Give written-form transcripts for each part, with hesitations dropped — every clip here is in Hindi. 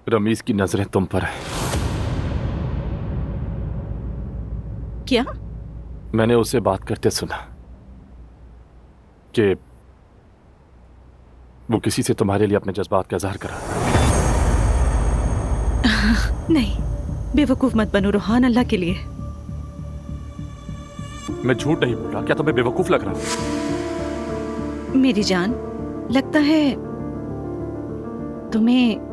रमीज की नजरें तुम पर है। क्या? मैंने उसे बात करते सुना कि वो किसी से तुम्हारे लिए अपने जज्बात का इजहार करा। नहीं, बेवकूफ मत बनो रोहान, अल्लाह के लिए। मैं झूठ नहीं बोल रहा। क्या तुम्हें बेवकूफ लग रहा? मेरी जान, लगता है तुम्हें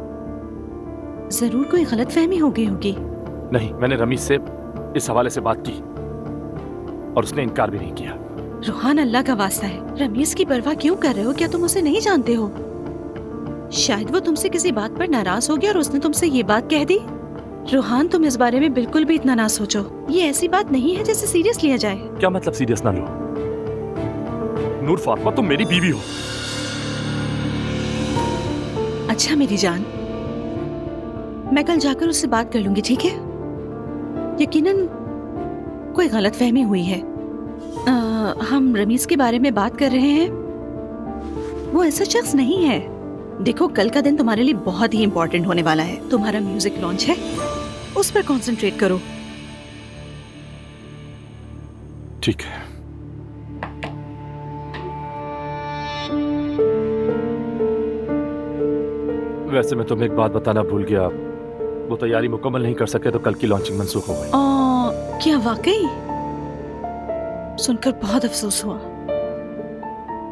जरूर कोई गलतफहमी हो गई होगी। नहीं, मैंने रमीज से इस हवाले से बात की और उसने इनकार भी नहीं किया। रोहान, अल्लाह का वास्ता है, रमीज की परवाह क्यों कर रहे हो? क्या तुम उसे नहीं जानते हो? शायद वो तुमसे किसी बात पर नाराज हो गया और उसने तुमसे ये बात कह दी। रोहान, तुम इस बारे में बिल्कुल भी इतना ना सोचो। ये ऐसी बात नहीं है जिसे सीरियस लिया जाए। क्या मतलब सीरियस ना लो? नूर फातिमा, तुम मेरी बीवी हो। अच्छा मेरी जान, मैं कल जाकर उससे बात कर लूंगी, ठीक है? यकीनन कोई गलतफहमी हुई है। हम रमीज के बारे में बात कर रहे हैं। वो ऐसा शख्स नहीं है। देखो, कल का दिन तुम्हारे लिए बहुत ही इंपॉर्टेंट होने वाला है। तुम्हारा म्यूजिक लॉन्च है, उस पर कंसंट्रेट करो। ठीक है। वैसे मैं तुम्हें एक बात बताना भूल गया। वो तैयारी मुकम्मल नहीं कर सके तो कल की लॉन्चिंग मंसूख हो गई। क्या वाकई? सुनकर बहुत अफसोस हुआ।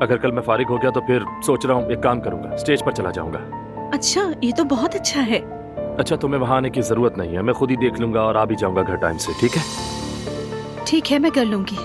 अगर कल मैं फारिग हो गया तो फिर सोच रहा हूँ एक काम करूंगा, स्टेज पर चला जाऊंगा। अच्छा, ये तो बहुत अच्छा है। अच्छा, तुम्हें वहां आने की जरूरत नहीं है, मैं खुद ही देख लूंगा और आ भी जाऊंगा घर टाइम से। ठीक है? ठीक है, मैं कर लूंगी।